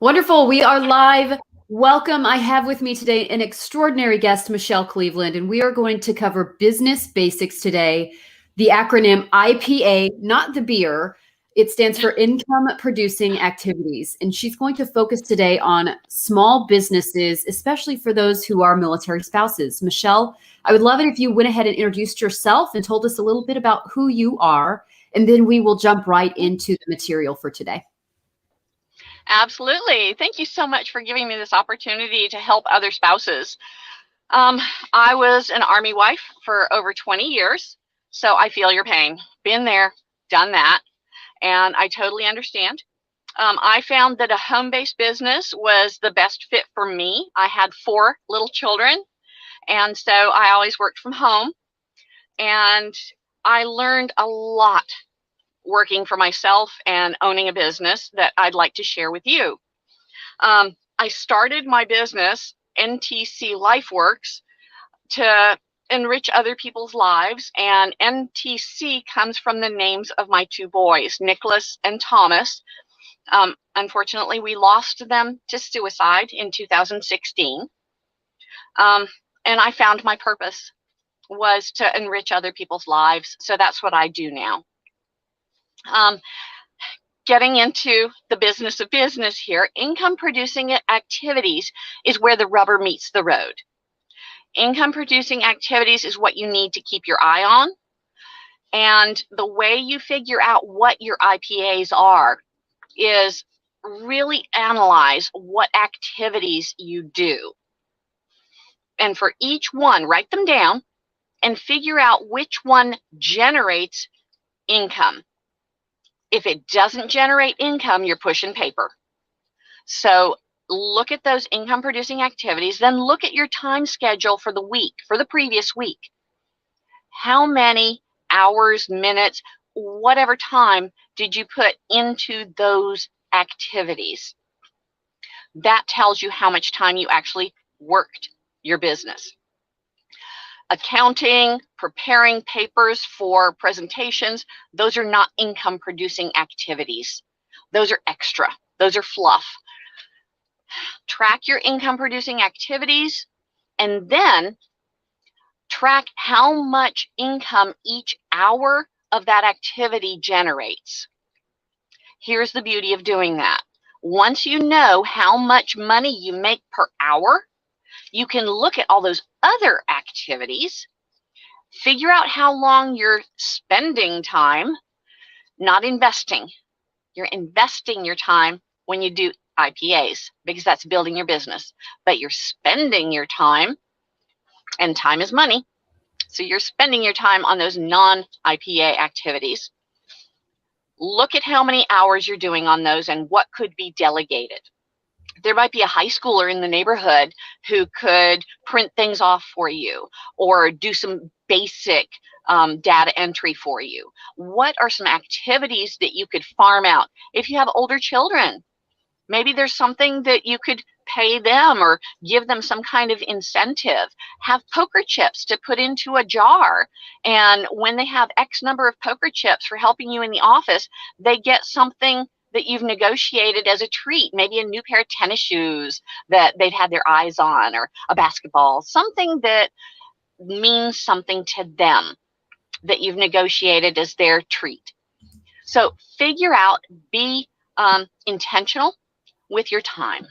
Wonderful. We are live. Welcome. I have with me today an extraordinary guest, Michelle Cleveland, and we are going to cover business basics today. The acronym IPA, not the beer. It stands for income producing activities. And she's going to focus today on small businesses, especially for those who are military spouses. Michelle, I would love it if you went ahead and introduced yourself and told us a little bit about who you are, and then we will jump right into the material for today. Absolutely. Thank you so much for giving me this opportunity to help other spouses. I was an Army wife for over 20 years, so I feel your pain. Been there, done that, and I totally understand. I found that a home-based business was the best fit for me. I had 4 little children, and so I always worked from home, and I learned a lot working for myself and owning a business that I'd like to share with you. I started my business, NTC LifeWorks, to enrich other people's lives, and NTC comes from the names of my 2 boys, Nicholas and Thomas. Unfortunately, we lost them to suicide in 2016, and I found my purpose was to enrich other people's lives, so that's what I do now. Getting into the business of business here, income producing activities is where the rubber meets the road. Income producing activities is what you need to keep your eye on. And the way you figure out what your IPAs are is really analyze what activities you do. And for each one, write them down and figure out which one generates income. If it doesn't generate income, you're pushing paper. So look at those income producing activities, then look at your time schedule for the week, for the previous week. How many hours, minutes, whatever time did you put into those activities? That tells you how much time you actually worked your business. Accounting, preparing papers for presentations, those are not income producing activities. Those are extra. Those are fluff. Track your income producing activities and then track how much income each hour of that activity generates. Here's the beauty of doing that. Once you know how much money you make per hour, you can look at all those other activities, figure out how long you're spending time, not investing. You're investing your time when you do IPAs because that's building your business, but you're spending your time, and time is money. So you're spending your time on those non-IPA activities. Look at how many hours you're doing on those and what could be delegated. There might be a high schooler in the neighborhood who could print things off for you or do some basic data entry for you. What are some activities that you could farm out? If you have older children, maybe there's something that you could pay them or give them some kind of incentive. Have poker chips to put into a jar. And when they have X number of poker chips for helping you in the office, they get something that you've negotiated as a treat, maybe a new pair of tennis shoes that they've had their eyes on, or a basketball, something that means something to them that you've negotiated as their treat. So figure out, be intentional with your time.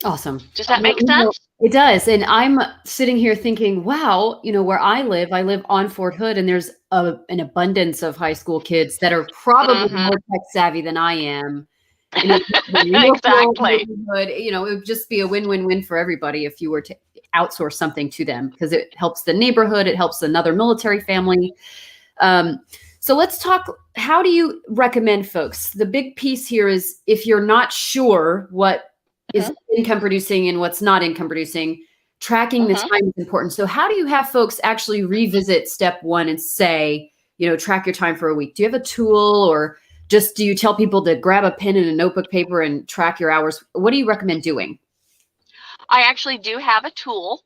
Awesome. Does that make sense? It does. And I'm sitting here thinking, wow, where I live on Fort Hood, and there's an abundance of high school kids that are probably more tech savvy than I am. Exactly. It would just be a win-win-win for everybody if you were to outsource something to them, because it helps the neighborhood, it helps another military family. So let's talk, how do you recommend folks? The big piece here is, if you're not sure what is income producing and what's not income producing, tracking the time is important. So how do you have folks actually revisit step 1 and say, track your time for a week? Do you have a tool, or just do you tell people to grab a pen and a notebook paper and track your hours? What do you recommend doing? I actually do have a tool,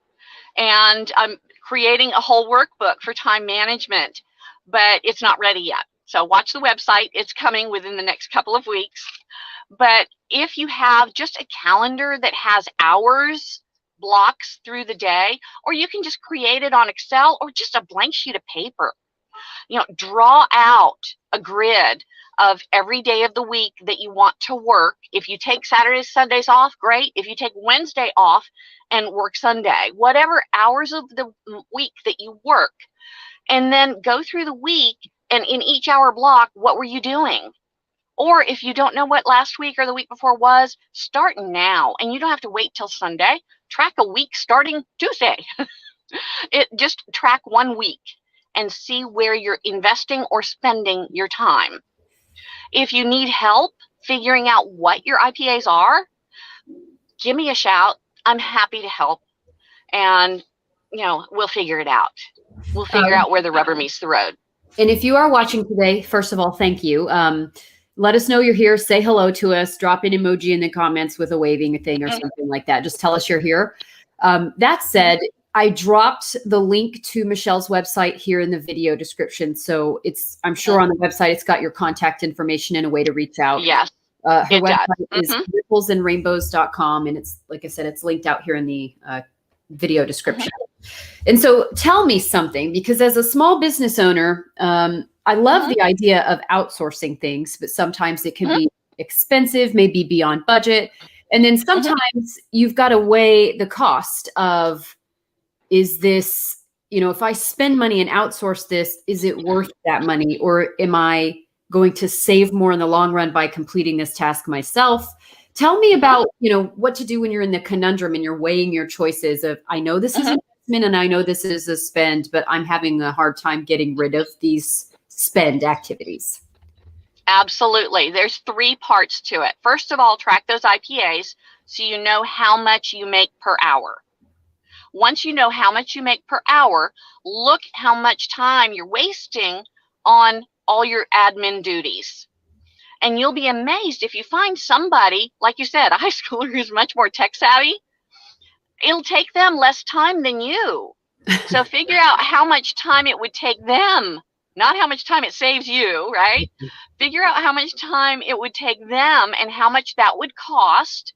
and I'm creating a whole workbook for time management, but it's not ready yet. So watch the website. It's coming within the next couple of weeks. But if you have just a calendar that has hours blocks through the day, or you can just create it on Excel or just a blank sheet of paper. Draw out a grid of every day of the week that you want to work. If you take Saturdays, Sundays off, great. If you take Wednesday off and work Sunday, whatever hours of the week that you work, and then go through the week, and in each hour block, what were you doing? Or if you don't know what last week or the week before was, start now. And you don't have to wait till Sunday. Track a week starting Tuesday. Just track 1 week and see where you're investing or spending your time. If you need help figuring out what your IPAs are, give me a shout. I'm happy to help. And, we'll figure it out. We'll figure out where the rubber meets the road. And if you are watching today, first of all, thank you. Let us know you're here. Say hello to us. Drop an emoji in the comments with a waving thing or something like that. Just tell us you're here. That said, I dropped the link to Michelle's website here in the video description. So I'm sure on the website, it's got your contact information and a way to reach out. Yes. Her website is ripplesandrainbows.com. And it's, like I said, it's linked out here in the video description. And so tell me something, because as a small business owner, I love the idea of outsourcing things, but sometimes it can be expensive, maybe beyond budget. And then sometimes you've got to weigh the cost of, is this, if I spend money and outsource this, is it worth that money? Or am I going to save more in the long run by completing this task myself? Tell me about, what to do when you're in the conundrum and you're weighing your choices of, I know this is an investment and I know this is a spend, but I'm having a hard time getting rid of these spend activities. Absolutely. There's 3 parts to it. First of all, track those IPAs so you know how much you make per hour. Once you know how much you make per hour, look how much time you're wasting on all your admin duties. And you'll be amazed if you find somebody, like you said, a high schooler who's much more tech savvy. It'll take them less time than you. So figure out how much time it would take them, not how much time it saves you, right? Figure out how much time it would take them and how much that would cost.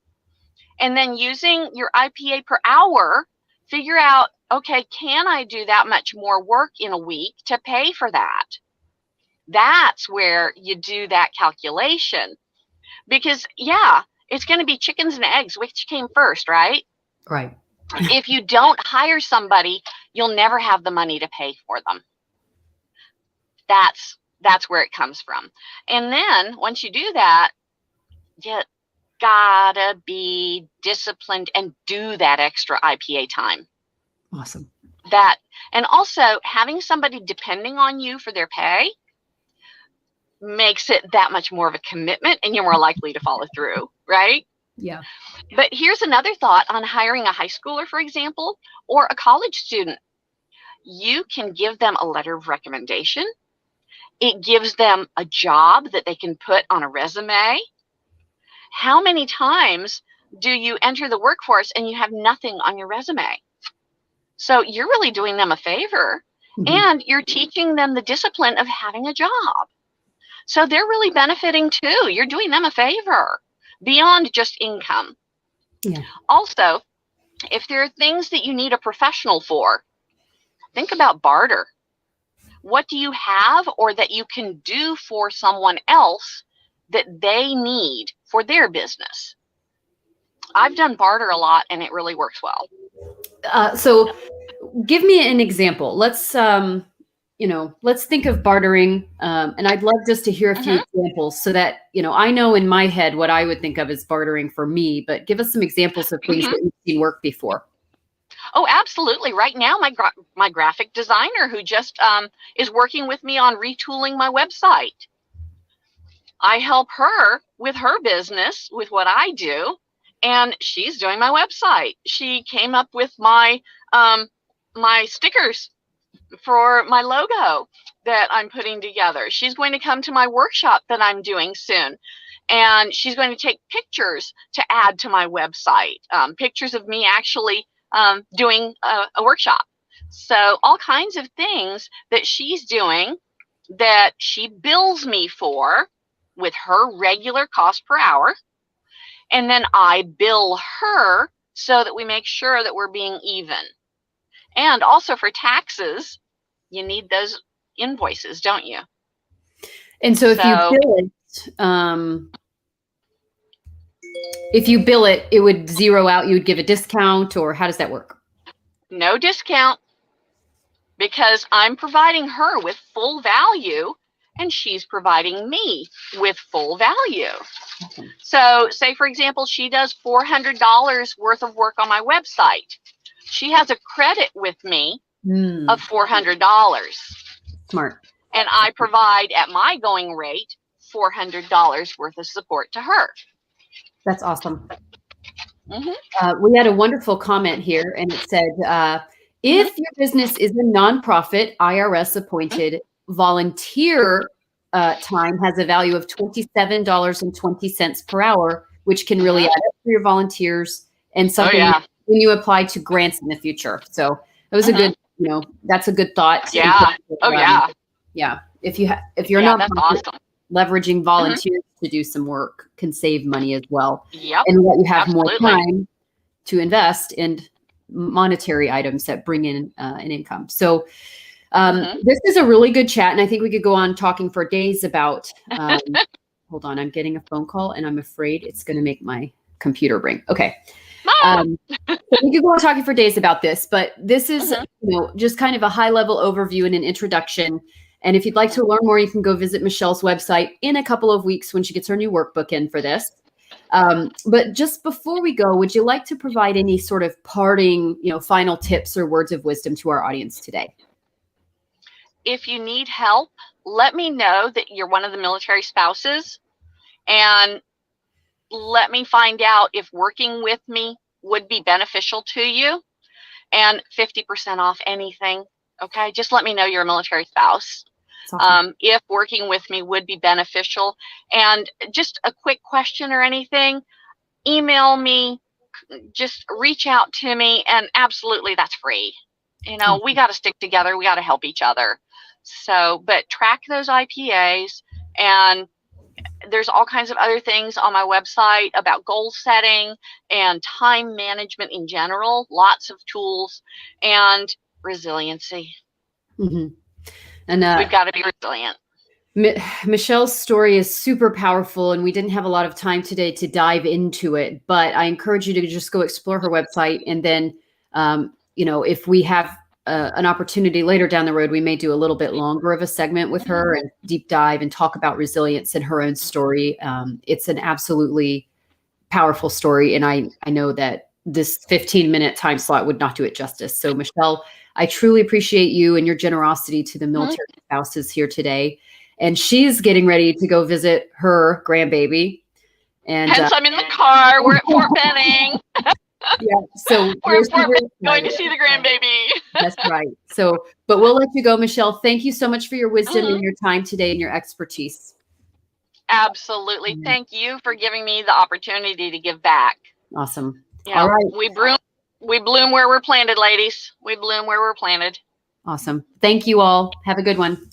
And then using your IPA per hour, figure out, okay, can I do that much more work in a week to pay for that? That's where you do that calculation. Because, it's going to be chickens and eggs. Which came first, right? Right. If you don't hire somebody, you'll never have the money to pay for them. That's where it comes from. And then once you do that, you gotta be disciplined and do that extra IPA time. Awesome. And also having somebody depending on you for their pay makes it that much more of a commitment, and you're more likely to follow through, right? Yeah. But here's another thought on hiring a high schooler, for example, or a college student. You can give them a letter of recommendation. It gives them a job that they can put on a resume. How many times do you enter the workforce and you have nothing on your resume? So you're really doing them a favor, and you're teaching them the discipline of having a job. So they're really benefiting too. You're doing them a favor beyond just income. Yeah. Also, if there are things that you need a professional for, think about barter. What do you have or that you can do for someone else that they need for their business? I've done barter a lot, and it really works well. So give me an example. Let's think of bartering. And I'd love just to hear a few examples so that, I know in my head what I would think of as bartering for me, but give us some examples of things that you've seen work before. Oh, absolutely. Right now, my graphic designer who just is working with me on retooling my website. I help her with her business, with what I do, and she's doing my website. She came up with my stickers for my logo that I'm putting together. She's going to come to my workshop that I'm doing soon, and she's going to take pictures to add to my website, pictures of me actually doing a workshop. So all kinds of things that she's doing that she bills me for with her regular cost per hour. And then I bill her so that we make sure that we're being even. And also for taxes, you need those invoices, don't you? And so if you bill it, it would zero out, you would give a discount, or how does that work? No discount, because I'm providing her with full value and she's providing me with full value. So say, for example, she does $400 worth of work on my website. She has a credit with me of $400. Smart. And I provide at my going rate $400 worth of support to her. That's awesome. We had a wonderful comment here, and it said, if your business is a nonprofit, IRS appointed, volunteer time has a value of $27.20 per hour, which can really add up for your volunteers and something when you apply to grants in the future. So it was a good, that's a good thought. Yeah. Yeah. If you're not that's awesome. Leveraging volunteers to do some work can save money as well. Yep. And let you have more time to invest in monetary items that bring in an income. So this is a really good chat. And I think we could go on talking for days about, hold on, I'm getting a phone call and I'm afraid it's going to make my computer ring. Okay. So we could go on talking for days about this, but this is just kind of a high level overview and an introduction. And if you'd like to learn more, you can go visit Michelle's website in a couple of weeks when she gets her new workbook in for this. But just before we go, would you like to provide any sort of parting, final tips or words of wisdom to our audience today? If you need help, let me know that you're one of the military spouses, and let me find out if working with me would be beneficial to you, and 50% off anything. Okay, just let me know you're a military spouse. Awesome. If working with me would be beneficial, and just a quick question or anything, email me, just reach out to me, and absolutely, that's free. We got to stick together. We got to help each other. So, but track those IPAs, and there's all kinds of other things on my website about goal setting and time management in general, lots of tools, and resiliency. And we've got to be resilient. Michelle's story is super powerful, and we didn't have a lot of time today to dive into it, but I encourage you to just go explore her website. And then, if we have an opportunity later down the road, we may do a little bit longer of a segment with her and deep dive and talk about resilience in her own story. It's an absolutely powerful story. And I know that this 15-minute time slot would not do it justice. So Michelle, I truly appreciate you and your generosity to the military spouses here today. And she's getting ready to go visit her grandbaby. And hence I'm in the car. We're at Fort Benning. Yeah, so we're going to see the grandbaby. That's right. So, but we'll let you go, Michelle. Thank you so much for your wisdom and your time today and your expertise. Absolutely. Thank you for giving me the opportunity to give back. Awesome. All right. We bloom where we're planted, ladies. We bloom where we're planted. Awesome. Thank you all. Have a good one.